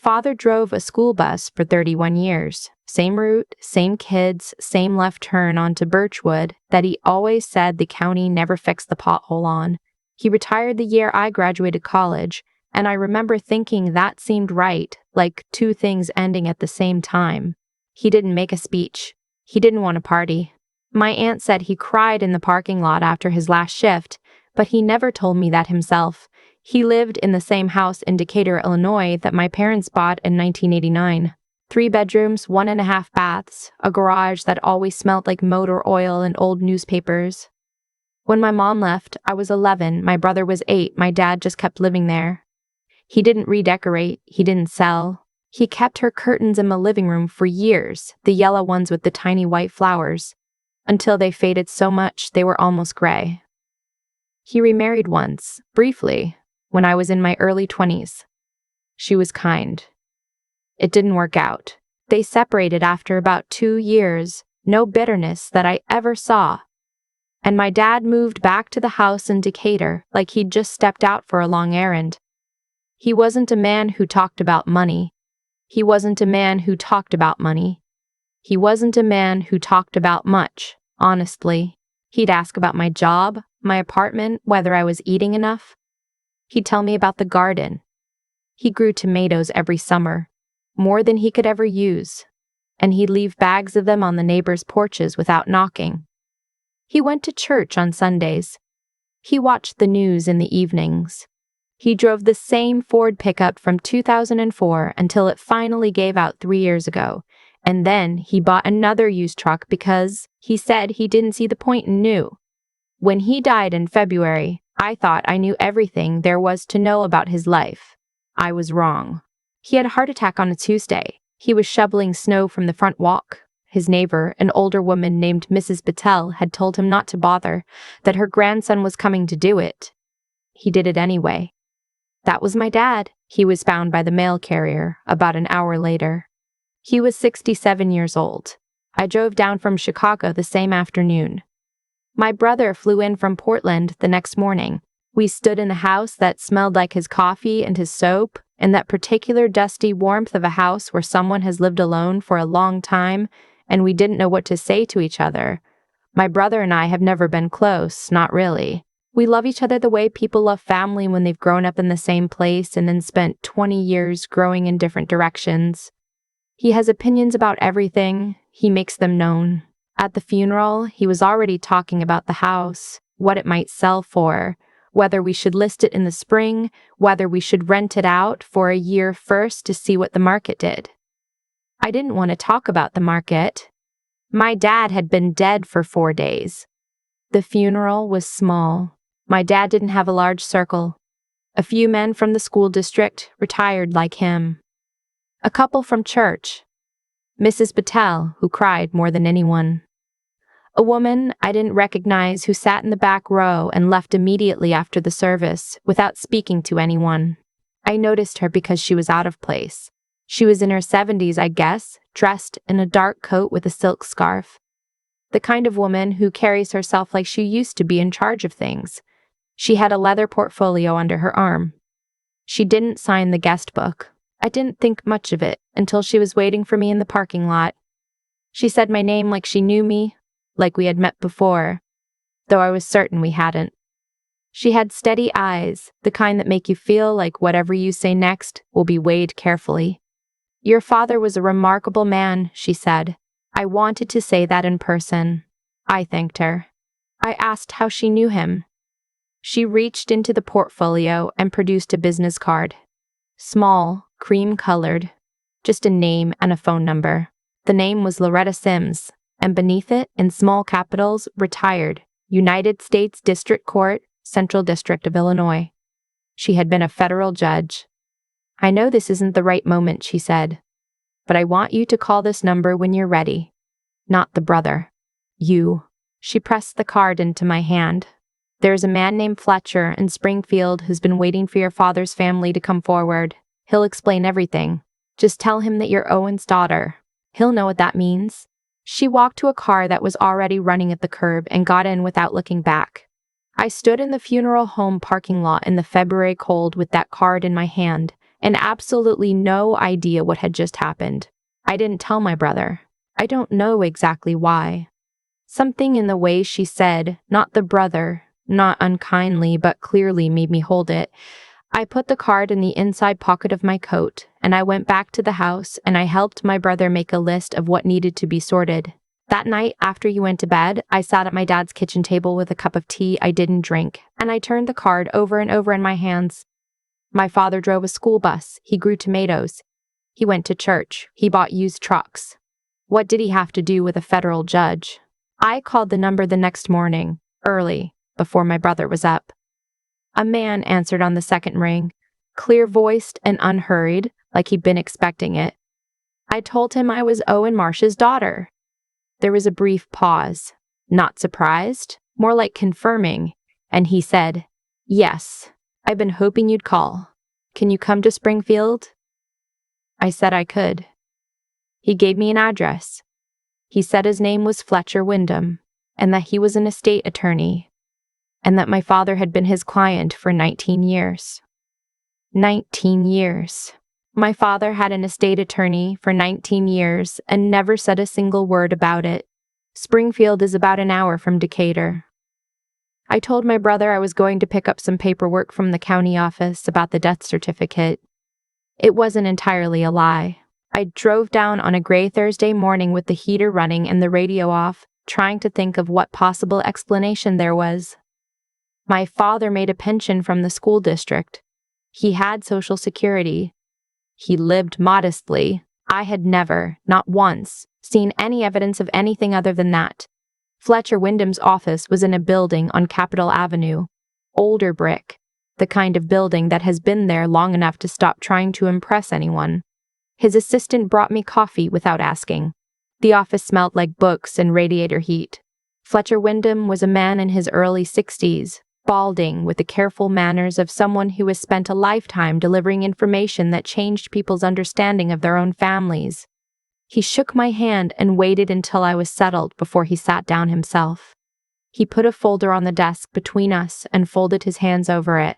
Father drove a school bus for 31 years. Same route, same kids, same left turn onto Birchwood that he always said the county never fixed the pothole on. He retired the year I graduated college, and I remember thinking that seemed right, like two things ending at the same time. He didn't make a speech. He didn't want to party. My aunt said he cried in the parking lot after his last shift, but he never told me that himself. He lived in the same house in Decatur, Illinois that my parents bought in 1989. 3 bedrooms, 1.5 baths, a garage that always smelled like motor oil and old newspapers. When my mom left, I was 11, my brother was 8, my dad just kept living there. He didn't redecorate, he didn't sell. He kept her curtains in my living room for years, the yellow ones with the tiny white flowers, until they faded so much they were almost gray. He remarried once, briefly, when I was in my early 20s. She was kind. It didn't work out. They separated after about 2 years, no bitterness that I ever saw. And my dad moved back to the house in Decatur like he'd just stepped out for a long errand. He wasn't a man who talked about money. He wasn't a man who talked about money. He wasn't a man who talked about much, honestly. He'd ask about my job, my apartment, whether I was eating enough. He'd tell me about the garden. He grew tomatoes every summer, more than he could ever use, and he'd leave bags of them on the neighbors' porches without knocking. He went to church on Sundays. He watched the news in the evenings. He drove the same Ford pickup from 2004 until it finally gave out 3 years ago, and then he bought another used truck because he said he didn't see the point in new. When he died in February, I thought I knew everything there was to know about his life. I was wrong. He had a heart attack on a Tuesday. He was shoveling snow from the front walk. His neighbor, an older woman named Mrs. Patel, had told him not to bother, that her grandson was coming to do it. He did it anyway. That was my dad. He was found by the mail carrier about an hour later. He was 67 years old. I drove down from Chicago the same afternoon. My brother flew in from Portland the next morning. We stood in the house that smelled like his coffee and his soap, in that particular dusty warmth of a house where someone has lived alone for a long time, and we didn't know what to say to each other. My brother and I have never been close, not really. We love each other the way people love family when they've grown up in the same place and then spent 20 years growing in different directions. He has opinions about everything. He makes them known. At the funeral, he was already talking about the house, what it might sell for, whether we should list it in the spring, whether we should rent it out for a year first to see what the market did. I didn't want to talk about the market. My dad had been dead for 4 days. The funeral was small. My dad didn't have a large circle. A few men from the school district, retired like him. A couple from church. Mrs. Patel, who cried more than anyone. A woman I didn't recognize who sat in the back row and left immediately after the service without speaking to anyone. I noticed her because she was out of place. She was in her 70s, I guess, dressed in a dark coat with a silk scarf. The kind of woman who carries herself like she used to be in charge of things. She had a leather portfolio under her arm. She didn't sign the guest book. I didn't think much of it until she was waiting for me in the parking lot. She said my name like she knew me, like we had met before, though I was certain we hadn't. She had steady eyes, the kind that make you feel like whatever you say next will be weighed carefully. Your father was a remarkable man, she said. I wanted to say that in person. I thanked her. I asked how she knew him. She reached into the portfolio and produced a business card. Small, cream-colored, just a name and a phone number. The name was Loretta Sims, and beneath it, in small capitals, retired, United States District Court, Central District of Illinois. She had been a federal judge. I know this isn't the right moment, she said, but I want you to call this number when you're ready. Not the brother. You. She pressed the card into my hand. There's a man named Fletcher in Springfield who's been waiting for your father's family to come forward. He'll explain everything. Just tell him that you're Owen's daughter. He'll know what that means. She walked to a car that was already running at the curb and got in without looking back. I stood in the funeral home parking lot in the February cold with that card in my hand, and absolutely no idea what had just happened. I didn't tell my brother. I don't know exactly why. Something in the way she said, not the brother, not unkindly, but clearly made me hold it. I put the card in the inside pocket of my coat, and I went back to the house and I helped my brother make a list of what needed to be sorted. That night, after you went to bed, I sat at my dad's kitchen table with a cup of tea I didn't drink, and I turned the card over and over in my hands. My father drove a school bus. He grew tomatoes. He went to church. He bought used trucks. What did he have to do with a federal judge? I called the number the next morning, early, before my brother was up. A man answered on the second ring, clear-voiced and unhurried, like he'd been expecting it. I told him I was Owen Marsh's daughter. There was a brief pause, not surprised, more like confirming, and he said, "Yes, I've been hoping you'd call. Can you come to Springfield?" I said I could. He gave me an address. He said his name was Fletcher Wyndham, and that he was an estate attorney, and that my father had been his client for 19 years. 19 years. My father had an estate attorney for 19 years and never said a single word about it. Springfield is about an hour from Decatur. I told my brother I was going to pick up some paperwork from the county office about the death certificate. It wasn't entirely a lie. I drove down on a gray Thursday morning with the heater running and the radio off, trying to think of what possible explanation there was. My father made a pension from the school district. He had Social Security. He lived modestly. I had never, not once, seen any evidence of anything other than that. Fletcher Wyndham's office was in a building on Capitol Avenue. Older brick, the kind of building that has been there long enough to stop trying to impress anyone. His assistant brought me coffee without asking. The office smelled like books and radiator heat. Fletcher Wyndham was a man in his early 60s, balding with the careful manners of someone who has spent a lifetime delivering information that changed people's understanding of their own families. He shook my hand and waited until I was settled before he sat down himself. He put a folder on the desk between us and folded his hands over it.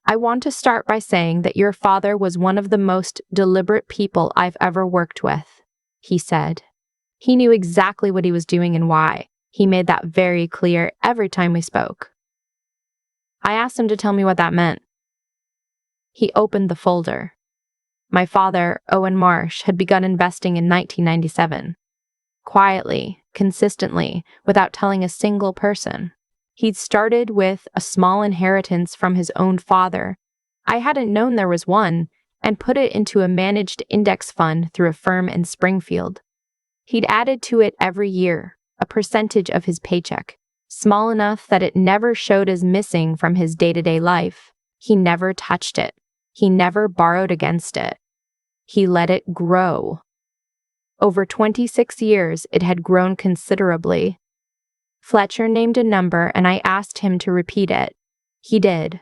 "I want to start by saying that your father was one of the most deliberate people I've ever worked with," he said. He knew exactly what he was doing and why. He made that very clear every time we spoke. I asked him to tell me what that meant. He opened the folder. My father, Owen Marsh, had begun investing in 1997. Quietly, consistently, without telling a single person. He'd started with a small inheritance from his own father. I hadn't known there was one, and put it into a managed index fund through a firm in Springfield. He'd added to it every year, a percentage of his paycheck, small enough that it never showed as missing from his day-to-day life. He never touched it. He never borrowed against it. He let it grow. Over 26 years, it had grown considerably. Fletcher named a number and I asked him to repeat it. He did.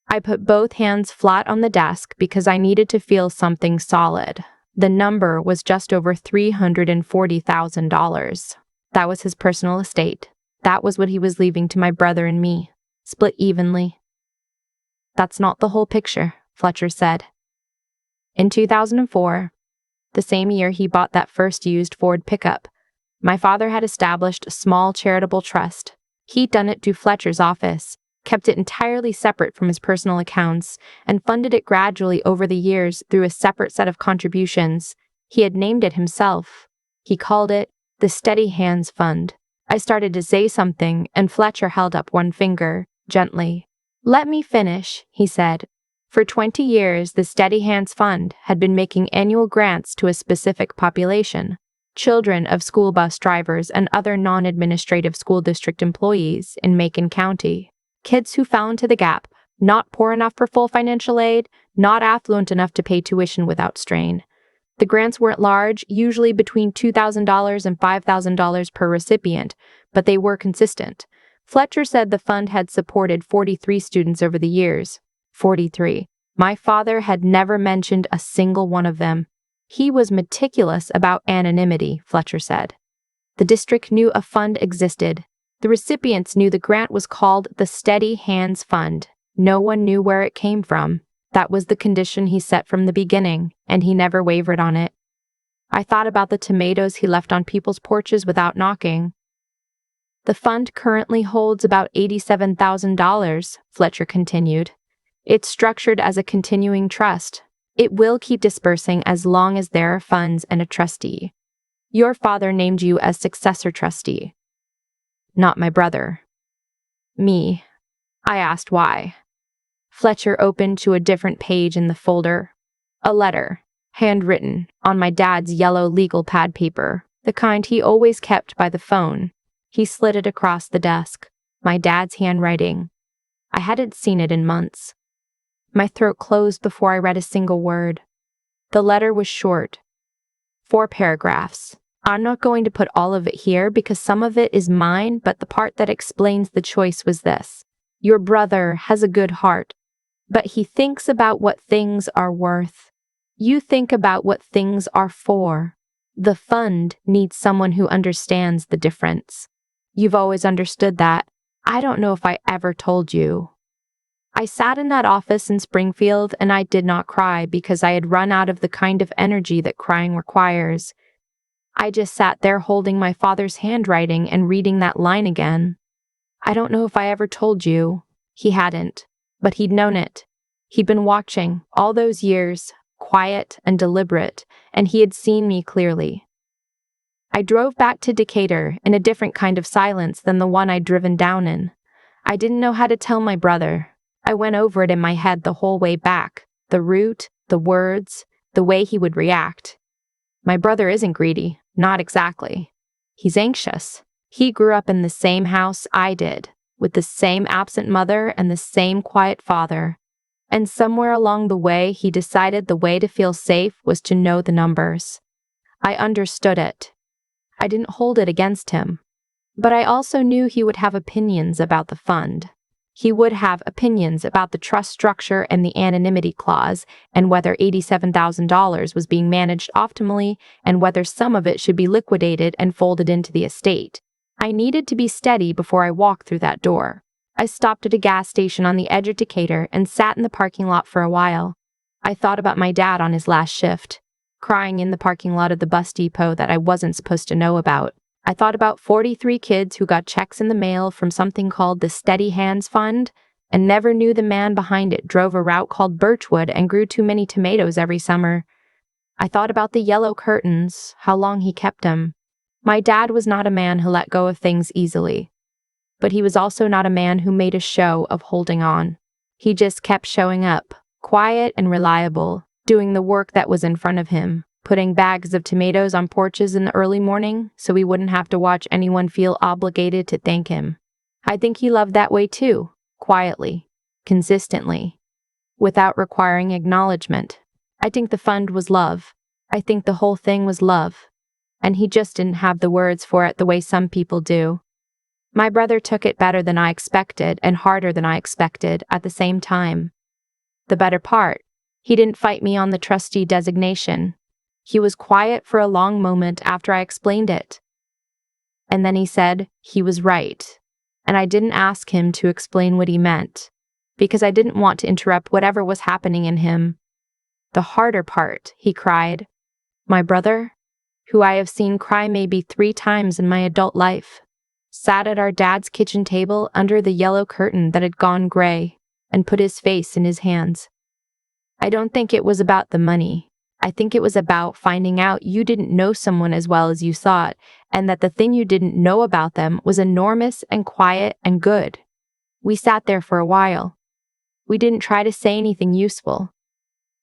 I put both hands flat on the desk because I needed to feel something solid. The number was just over $340,000. That was his personal estate. That was what he was leaving to my brother and me, split evenly. "That's not the whole picture," Fletcher said. In 2004, the same year he bought that first used Ford pickup, my father had established a small charitable trust. He'd done it through Fletcher's office, kept it entirely separate from his personal accounts, and funded it gradually over the years through a separate set of contributions. He had named it himself. He called it the Steady Hands Fund. I started to say something, and Fletcher held up one finger, gently. "Let me finish," he said. For 20 years, the Steady Hands Fund had been making annual grants to a specific population, children of school bus drivers and other non-administrative school district employees in Macon County. Kids who fell into the gap, not poor enough for full financial aid, not affluent enough to pay tuition without strain. The grants weren't large, usually between $2,000 and $5,000 per recipient, but they were consistent. Fletcher said the fund had supported 43 students over the years. 43. My father had never mentioned a single one of them. He was meticulous about anonymity, Fletcher said. The district knew a fund existed. The recipients knew the grant was called the Steady Hands Fund. No one knew where it came from. That was the condition he set from the beginning, and he never wavered on it. I thought about the tomatoes he left on people's porches without knocking. The fund currently holds about $87,000, Fletcher continued. It's structured as a continuing trust. It will keep dispersing as long as there are funds and a trustee. Your father named you as successor trustee. Not my brother. Me. I asked why. Fletcher opened to a different page in the folder. A letter, handwritten, on my dad's yellow legal pad paper, the kind he always kept by the phone. He slid it across the desk. My dad's handwriting. I hadn't seen it in months. My throat closed before I read a single word. The letter was short. 4 paragraphs. I'm not going to put all of it here because some of it is mine, but the part that explains the choice was this. Your brother has a good heart, but he thinks about what things are worth. You think about what things are for. The fund needs someone who understands the difference. You've always understood that. I don't know if I ever told you. I sat in that office in Springfield and I did not cry because I had run out of the kind of energy that crying requires. I just sat there holding my father's handwriting and reading that line again. I don't know if I ever told you. He hadn't, but he'd known it. He'd been watching all those years, quiet and deliberate, and he had seen me clearly. I drove back to Decatur in a different kind of silence than the one I'd driven down in. I didn't know how to tell my brother. I went over it in my head the whole way back, the route, the words, the way he would react. My brother isn't greedy, not exactly. He's anxious. He grew up in the same house I did, with the same absent mother and the same quiet father. And somewhere along the way, he decided the way to feel safe was to know the numbers. I understood it. I didn't hold it against him. But I also knew he would have opinions about the fund. He would have opinions about the trust structure and the anonymity clause, and whether $87,000 was being managed optimally, and whether some of it should be liquidated and folded into the estate. I needed to be steady before I walked through that door. I stopped at a gas station on the edge of Decatur and sat in the parking lot for a while. I thought about my dad on his last shift, crying in the parking lot of the bus depot that I wasn't supposed to know about. I thought about 43 kids who got checks in the mail from something called the Steady Hands Fund and never knew the man behind it drove a route called Birchwood and grew too many tomatoes every summer. I thought about the yellow curtains, how long he kept them. My dad was not a man who let go of things easily, but he was also not a man who made a show of holding on. He just kept showing up, quiet and reliable, doing the work that was in front of him, putting bags of tomatoes on porches in the early morning so he wouldn't have to watch anyone feel obligated to thank him. I think he loved that way too, quietly, consistently, without requiring acknowledgement. I think the fund was love. I think the whole thing was love. And he just didn't have the words for it the way some people do. My brother took it better than I expected and harder than I expected at the same time. The better part, he didn't fight me on the trustee designation. He was quiet for a long moment after I explained it. And then he said he was right. And I didn't ask him to explain what he meant, because I didn't want to interrupt whatever was happening in him. The harder part, he cried. My brother, who I have seen cry maybe 3 times in my adult life, sat at our dad's kitchen table under the yellow curtain that had gone gray and put his face in his hands. I don't think it was about the money. I think it was about finding out you didn't know someone as well as you thought, and that the thing you didn't know about them was enormous and quiet and good. We sat there for a while. We didn't try to say anything useful.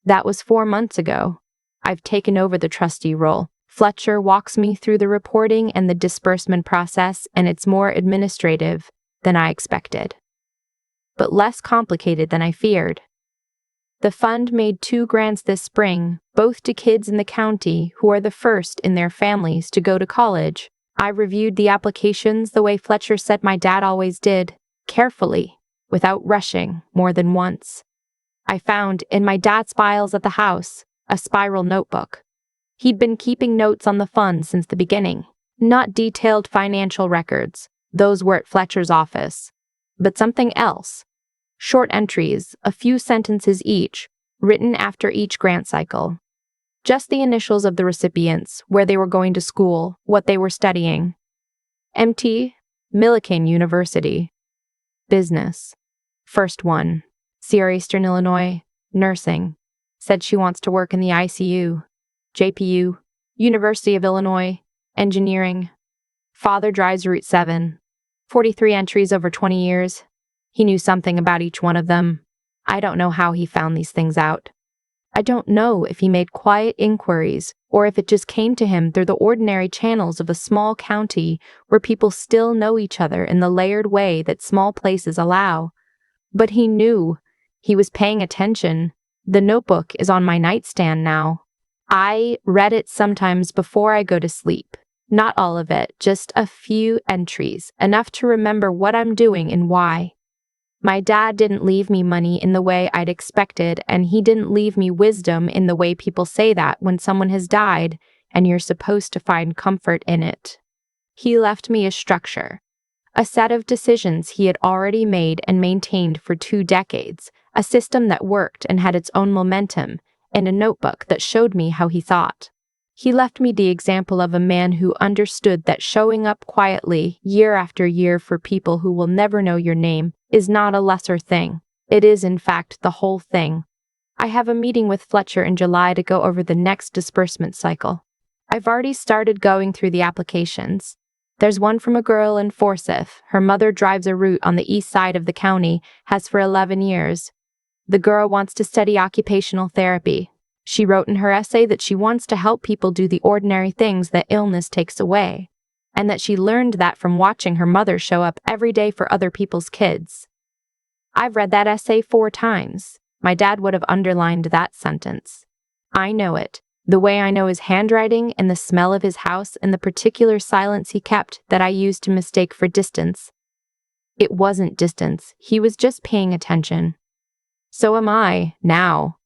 That was 4 months ago. I've taken over the trustee role. Fletcher walks me through the reporting and the disbursement process, and it's more administrative than I expected, but less complicated than I feared. The fund made 2 grants this spring, both to kids in the county who are the first in their families to go to college. I reviewed the applications the way Fletcher said my dad always did, carefully, without rushing more than once. I found, in my dad's files at the house, a spiral notebook. He'd been keeping notes on the fund since the beginning. Not detailed financial records, those were at Fletcher's office, but something else. Short entries, a few sentences each, written after each grant cycle. Just the initials of the recipients, where they were going to school, what they were studying. MT, Millikan University. Business. First one, Sierra Eastern Illinois, nursing. Said she wants to work in the ICU. JPU, University of Illinois, engineering. Father drives Route 7. 43 entries over 20 years. He knew something about each one of them. I don't know how he found these things out. I don't know if he made quiet inquiries or if it just came to him through the ordinary channels of a small county where people still know each other in the layered way that small places allow. But he knew. He was paying attention. The notebook is on my nightstand now. I read it sometimes before I go to sleep. Not all of it, just a few entries, enough to remember what I'm doing and why. My dad didn't leave me money in the way I'd expected, and he didn't leave me wisdom in the way people say that when someone has died and you're supposed to find comfort in it. He left me a structure, a set of decisions he had already made and maintained for 2 decades, a system that worked and had its own momentum, and a notebook that showed me how he thought. He left me the example of a man who understood that showing up quietly, year after year for people who will never know your name, is not a lesser thing. It is, in fact, the whole thing. I have a meeting with Fletcher in July to go over the next disbursement cycle. I've already started going through the applications. There's one from a girl in Forsyth. Her mother drives a route on the east side of the county, has for 11 years. The girl wants to study occupational therapy. She wrote in her essay that she wants to help people do the ordinary things that illness takes away, and that she learned that from watching her mother show up every day for other people's kids. I've read that essay 4 times. My dad would have underlined that sentence. I know it, the way I know his handwriting and the smell of his house and the particular silence he kept that I used to mistake for distance. It wasn't distance, he was just paying attention. So am I, now.